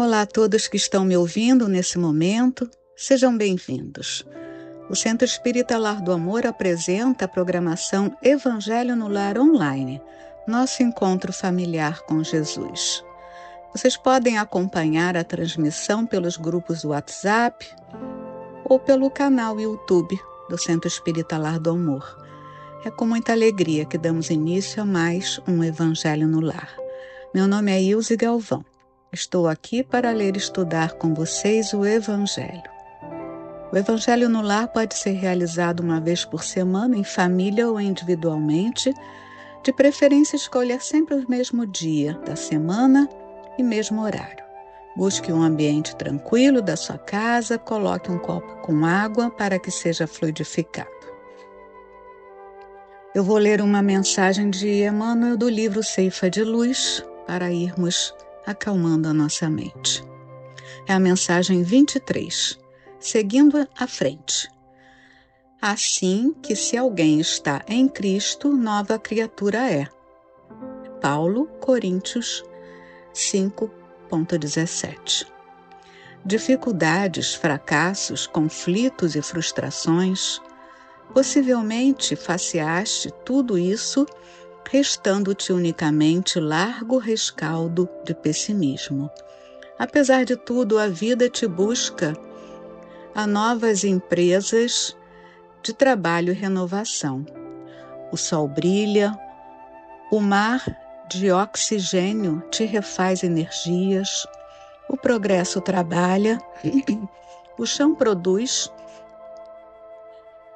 Olá a todos que estão me ouvindo nesse momento, sejam bem-vindos. O Centro Espírita Lar do Amor apresenta a programação Evangelho no Lar Online, nosso encontro familiar com Jesus. Vocês podem acompanhar a transmissão pelos grupos do WhatsApp ou pelo canal YouTube do Centro Espírita Lar do Amor. É com muita alegria que damos início a mais um Evangelho no Lar. Meu nome é Ilse Galvão. Estou aqui para ler e estudar com vocês o Evangelho. O Evangelho no Lar pode ser realizado uma vez por semana, em família ou individualmente. De preferência, escolha sempre o mesmo dia da semana e mesmo horário. Busque um ambiente tranquilo da sua casa, coloque um copo com água para que seja fluidificado. Eu vou ler uma mensagem de Emmanuel do livro Ceifa de Luz para irmos acalmando a nossa mente. É a mensagem 23, seguindo à frente. Assim que se alguém está em Cristo, nova criatura é. Paulo, Coríntios 5:17. Dificuldades, fracassos, conflitos e frustrações. Possivelmente faceaste tudo isso, restando-te unicamente largo rescaldo de pessimismo. Apesar de tudo, a vida te busca a novas empresas de trabalho e renovação. O sol brilha, o mar de oxigênio te refaz energias, o progresso trabalha, o chão produz.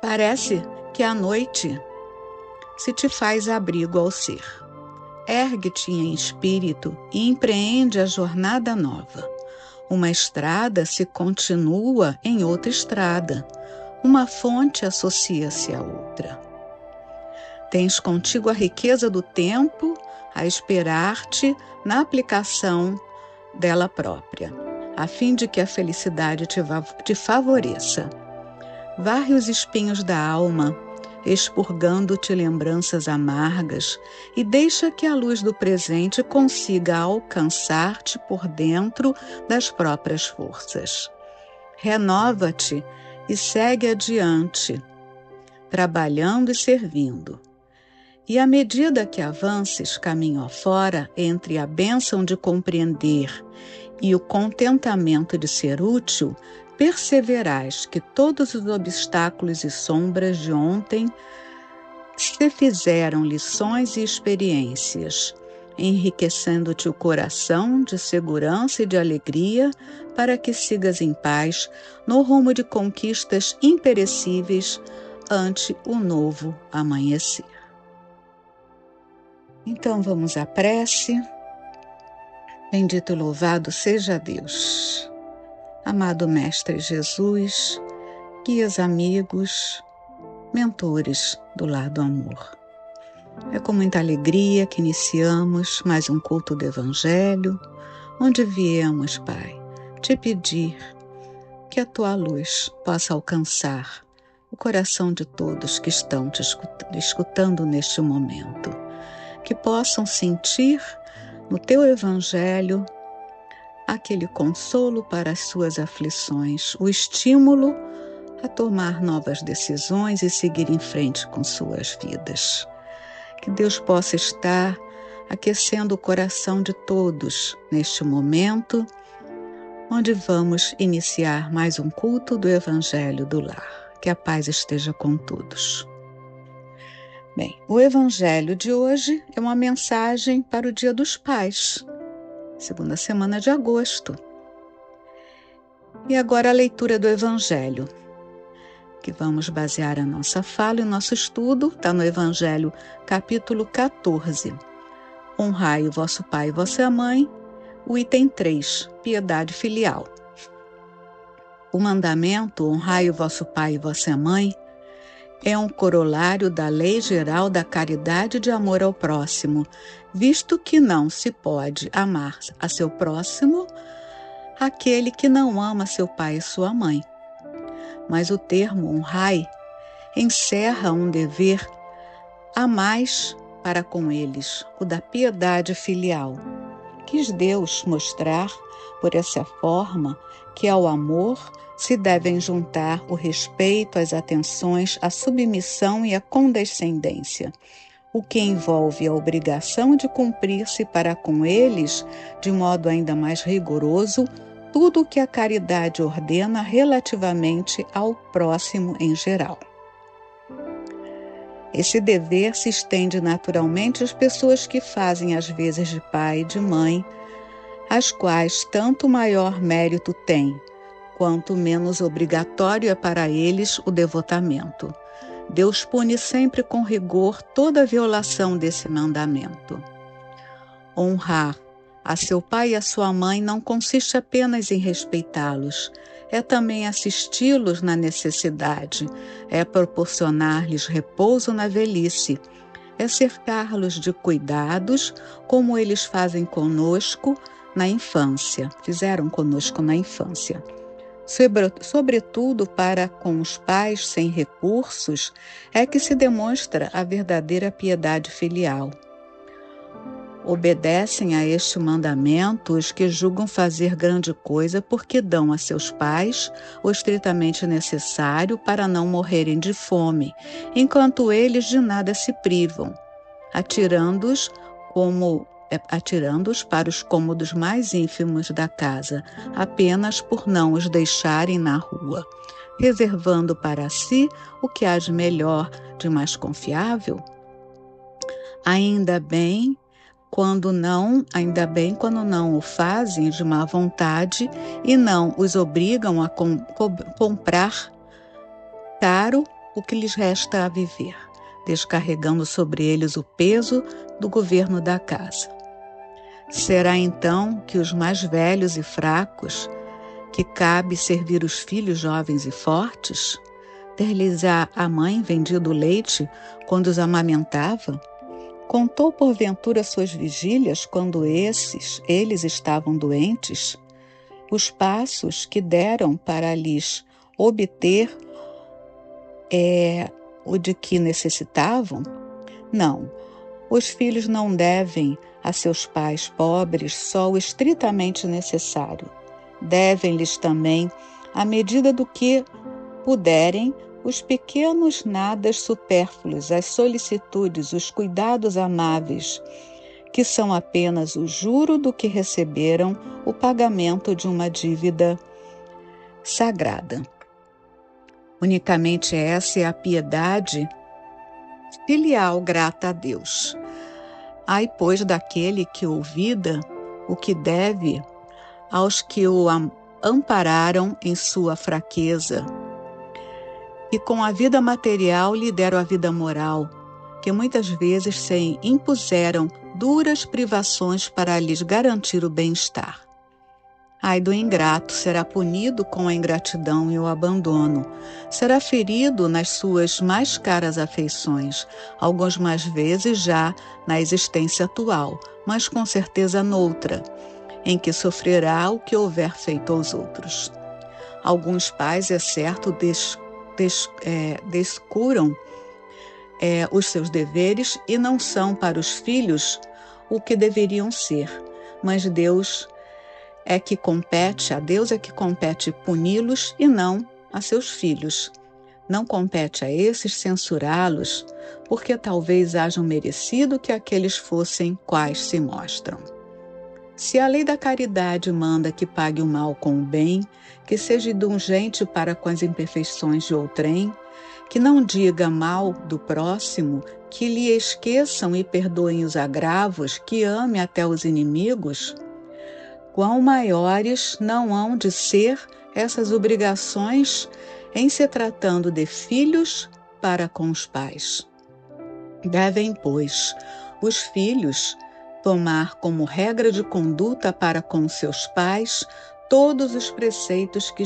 Parece que a noite se te faz abrigo ao ser. Ergue-te em espírito e empreende a jornada nova. Uma estrada se continua em outra estrada. Uma fonte associa-se a outra. Tens contigo a riqueza do tempo a esperar-te na aplicação dela própria, a fim de que a felicidade te favoreça. Varre os espinhos da alma, expurgando-te lembranças amargas, e deixa que a luz do presente consiga alcançar-te por dentro das próprias forças. Renova-te e segue adiante, trabalhando e servindo. E à medida que avances caminho afora, entre a bênção de compreender e o contentamento de ser útil, perceberás que todos os obstáculos e sombras de ontem se fizeram lições e experiências, enriquecendo-te o coração de segurança e de alegria para que sigas em paz no rumo de conquistas imperecíveis ante o novo amanhecer. Então vamos à prece. Bendito e louvado seja Deus. Amado Mestre Jesus, guias amigos, mentores do Lar do Amor. É com muita alegria que iniciamos mais um culto do Evangelho, onde viemos, Pai, te pedir que a Tua luz possa alcançar o coração de todos que estão te escutando neste momento, que possam sentir no Teu Evangelho aquele consolo para as suas aflições, o estímulo a tomar novas decisões e seguir em frente com suas vidas. Que Deus possa estar aquecendo o coração de todos neste momento, onde vamos iniciar mais um culto do Evangelho do Lar. Que a paz esteja com todos. Bem, o Evangelho de hoje é uma mensagem para o Dia dos Pais, segunda semana de agosto. E agora a leitura do Evangelho, que vamos basear a nossa fala e o nosso estudo, está no Evangelho, capítulo 14. Honrai o vosso pai e vossa mãe, o item 3, piedade filial. O mandamento, honrai o vosso pai e vossa mãe, é um corolário da lei geral da caridade e de amor ao próximo, visto que não se pode amar a seu próximo aquele que não ama seu pai e sua mãe. Mas o termo honrai encerra um dever a mais para com eles, o da piedade filial, quis Deus mostrar, por essa forma, que ao amor se devem juntar o respeito, as atenções, a submissão e a condescendência, o que envolve a obrigação de cumprir-se para com eles, de modo ainda mais rigoroso, tudo o que a caridade ordena relativamente ao próximo em geral. Esse dever se estende naturalmente às pessoas que fazem as vezes de pai e de mãe, as quais tanto maior mérito têm, quanto menos obrigatório é para eles o devotamento. Deus pune sempre com rigor toda violação desse mandamento. Honrar a seu pai e a sua mãe não consiste apenas em respeitá-los, é também assisti-los na necessidade, é proporcionar-lhes repouso na velhice, é cercá-los de cuidados, como eles fazem conosco na infância, fizeram conosco na infância. Sobretudo para com os pais sem recursos, é que se demonstra a verdadeira piedade filial. Obedecem a este mandamento os que julgam fazer grande coisa porque dão a seus pais o estritamente necessário para não morrerem de fome, enquanto eles de nada se privam, atirando-os para os cômodos mais ínfimos da casa, apenas por não os deixarem na rua, reservando para si o que há de melhor, de mais confiável. Ainda bem quando não o fazem de má vontade e não os obrigam a comprar caro o que lhes resta a viver, descarregando sobre eles o peso do governo da casa. Será então que os mais velhos e fracos, que cabe servir os filhos jovens e fortes, ter-lhes-á a mãe vendido o leite quando os amamentava? Contou porventura suas vigílias quando eles estavam doentes? Os passos que deram para lhes obter o de que necessitavam? Não, os filhos não devem a seus pais pobres só o estritamente necessário. Devem-lhes também, à medida do que puderem, os pequenos nadas supérfluos, as solicitudes, os cuidados amáveis, que são apenas o juro do que receberam, o pagamento de uma dívida sagrada. Unicamente essa é a piedade filial grata a Deus. Ai, pois, daquele que ouvida o que deve aos que o ampararam em sua fraqueza, e com a vida material lhe deram a vida moral, que muitas vezes se impuseram duras privações para lhes garantir o bem-estar. Ai do ingrato, será punido com a ingratidão e o abandono, será ferido nas suas mais caras afeições, algumas vezes já na existência atual, mas com certeza noutra, em que sofrerá o que houver feito aos outros. Alguns pais, é certo, descuram os seus deveres e não são para os filhos o que deveriam ser, mas a Deus é que compete puni-los e não a seus filhos. Não compete a esses censurá-los, porque talvez hajam merecido que aqueles fossem quais se mostram. Se a lei da caridade manda que pague o mal com o bem, que seja indulgente para com as imperfeições de outrem, que não diga mal do próximo, que lhe esqueçam e perdoem os agravos, que ame até os inimigos, quão maiores não hão de ser essas obrigações em se tratando de filhos para com os pais. Devem, pois, os filhos tomar como regra de conduta para com seus pais todos os preceitos de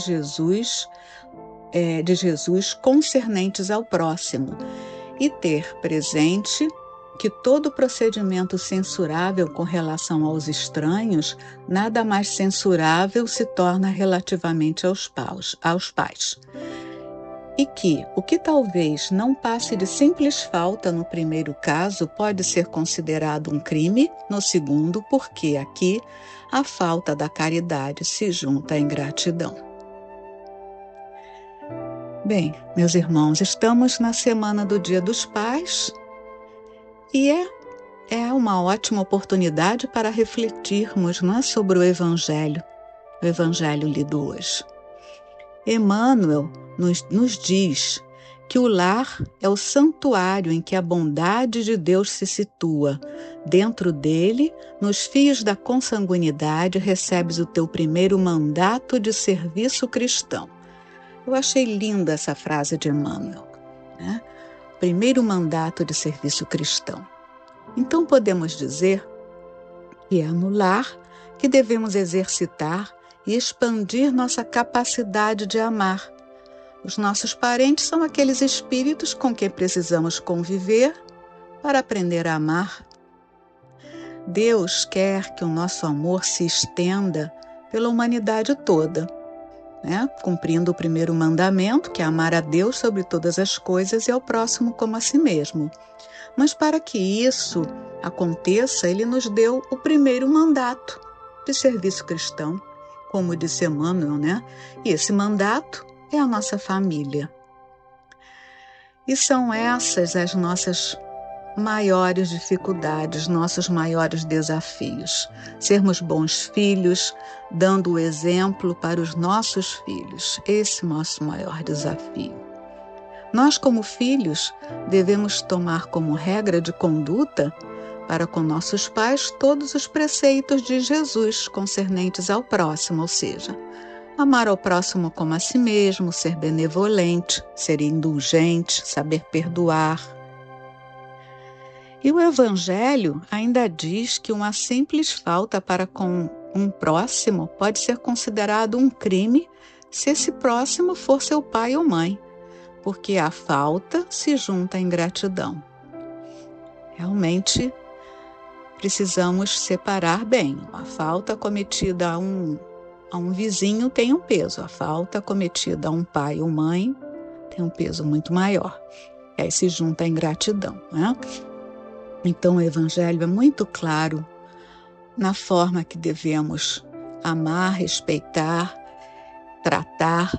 Jesus concernentes ao próximo, e ter presente que todo procedimento censurável com relação aos estranhos, nada mais censurável se torna relativamente aos pais. e que o que talvez não passe de simples falta no primeiro caso pode ser considerado um crime no segundo, porque aqui a falta da caridade se junta à ingratidão. Bem, meus irmãos, estamos na semana do Dia dos Pais e é uma ótima oportunidade para refletirmos, não é, sobre o Evangelho lido hoje. Emmanuel nos diz que o lar é o santuário em que a bondade de Deus se situa. Dentro dele, nos fios da consanguinidade, recebes o teu primeiro mandato de serviço cristão. Eu achei linda essa frase de Emmanuel, né? Primeiro mandato de serviço cristão. Então podemos dizer que é no lar que devemos exercitar e expandir nossa capacidade de amar. Os nossos parentes são aqueles espíritos com quem precisamos conviver para aprender a amar. Deus quer que o nosso amor se estenda pela humanidade toda, né? Cumprindo o primeiro mandamento, que é amar a Deus sobre todas as coisas e ao próximo como a si mesmo. Mas para que isso aconteça, Ele nos deu o primeiro mandato de serviço cristão, como disse Emmanuel, né? E esse mandato é a nossa família. E são essas as nossas maiores dificuldades, nossos maiores desafios. Sermos bons filhos, dando o exemplo para os nossos filhos. Esse é o nosso maior desafio. Nós, como filhos, devemos tomar como regra de conduta para com nossos pais todos os preceitos de Jesus concernentes ao próximo, ou seja, amar ao próximo como a si mesmo, ser benevolente, ser indulgente, saber perdoar. E o Evangelho ainda diz que uma simples falta para com um próximo pode ser considerado um crime se esse próximo for seu pai ou mãe, porque a falta se junta à ingratidão. Realmente, precisamos separar bem. A falta cometida a um vizinho tem um peso. A falta cometida a um pai ou mãe tem um peso muito maior. E aí se junta a ingratidão, né? Então o Evangelho é muito claro na forma que devemos amar, respeitar, tratar,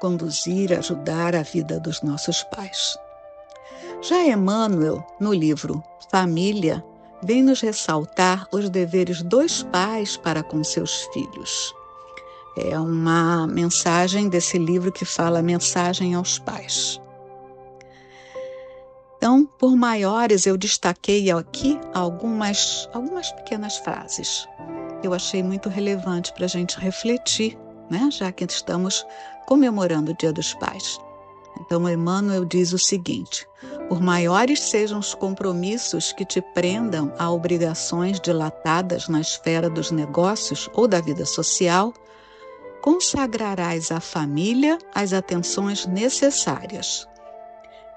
conduzir, ajudar a vida dos nossos pais. Já Emmanuel, no livro Família, vem nos ressaltar os deveres dos pais para com seus filhos. É uma mensagem desse livro que fala Mensagem aos Pais. Então, por maiores, eu destaquei aqui algumas pequenas frases. Eu achei muito relevante para a gente refletir, né? Já que estamos comemorando o Dia dos Pais. Então, Emmanuel diz o seguinte: por maiores sejam os compromissos que te prendam a obrigações dilatadas na esfera dos negócios ou da vida social, consagrarás à família as atenções necessárias.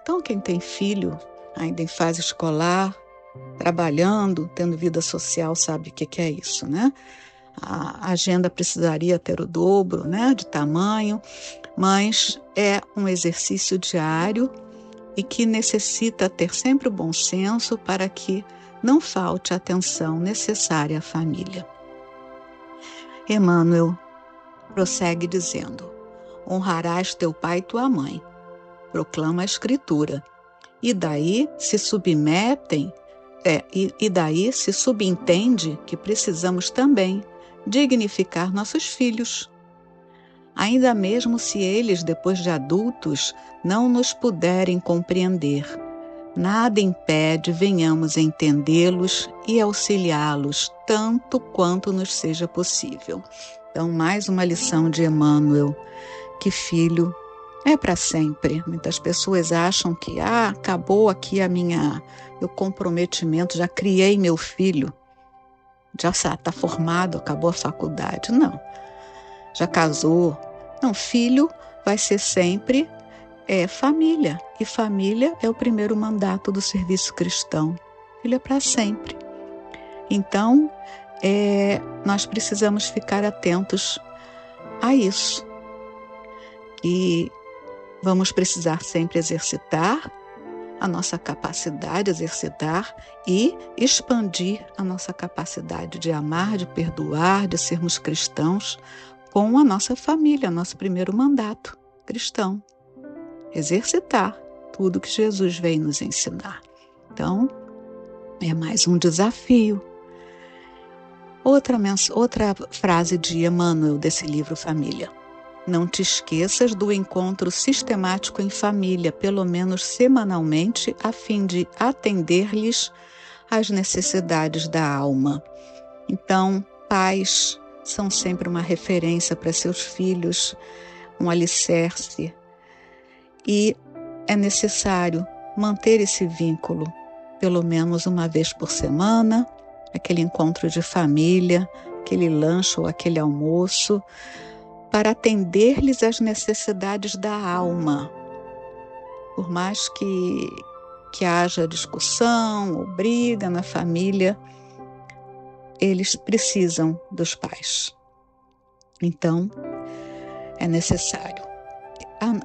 Então, quem tem filho ainda em fase escolar, trabalhando, tendo vida social, sabe o que é isso, né? A agenda precisaria ter o dobro, né, de tamanho, mas é um exercício diário e que necessita ter sempre o bom senso para que não falte a atenção necessária à família. Emmanuel prossegue dizendo: honrarás teu pai e tua mãe, proclama a Escritura, e daí se subentende que precisamos também dignificar nossos filhos. Ainda mesmo se eles, depois de adultos, não nos puderem compreender, nada impede venhamos entendê-los e auxiliá-los tanto quanto nos seja possível. Então, mais uma lição de Emmanuel, que filho é para sempre. Muitas pessoas acham que acabou aqui meu comprometimento, já criei meu filho, já está formado, acabou a faculdade. Não, já casou. Não, filho vai ser sempre família. E família é o primeiro mandato do serviço cristão. Filho é para sempre. Então, nós precisamos ficar atentos a isso. E Vamos precisar sempre exercitar a nossa capacidade, exercitar e expandir a nossa capacidade de amar, de perdoar, de sermos cristãos com a nossa família, nosso primeiro mandato cristão. Exercitar tudo que Jesus veio nos ensinar. Então, é mais um desafio. Outra frase de Emmanuel desse livro Família. Não te esqueças do encontro sistemático em família, pelo menos semanalmente, a fim de atender-lhes às necessidades da alma. Então, pais são sempre uma referência para seus filhos, um alicerce. E é necessário manter esse vínculo, pelo menos uma vez por semana, aquele encontro de família, aquele lanche ou aquele almoço, para atender-lhes às necessidades da alma. Por mais que haja discussão ou briga na família, eles precisam dos pais. Então, é necessário.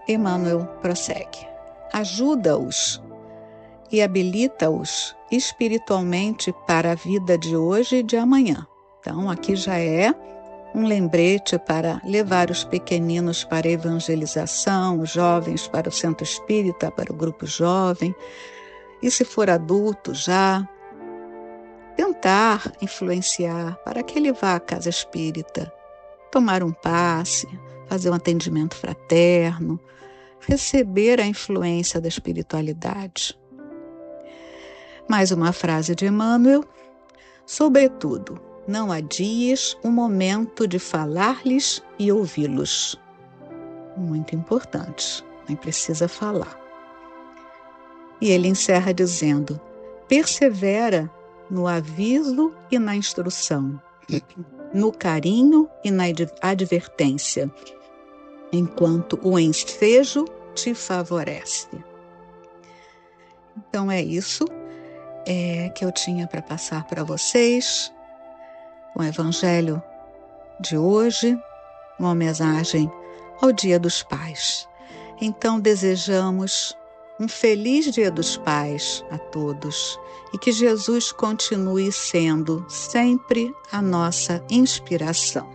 Emmanuel prossegue. Ajuda-os e habilita-os espiritualmente para a vida de hoje e de amanhã. Então, aqui já é um lembrete para levar os pequeninos para a evangelização, os jovens para o centro espírita, para o grupo jovem. E se for adulto já, tentar influenciar para que ele vá à casa espírita, tomar um passe, fazer um atendimento fraterno, receber a influência da espiritualidade. Mais uma frase de Emmanuel. Sobretudo, não adies o momento de falar-lhes e ouvi-los. Muito importante, nem precisa falar. E ele encerra dizendo, persevera no aviso e na instrução, no carinho e na advertência, enquanto o ensejo te favorece. Então é isso que eu tinha para passar para vocês. O Evangelho de hoje, uma homenagem ao Dia dos Pais. Então desejamos um feliz Dia dos Pais a todos e que Jesus continue sendo sempre a nossa inspiração.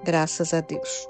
Graças a Deus.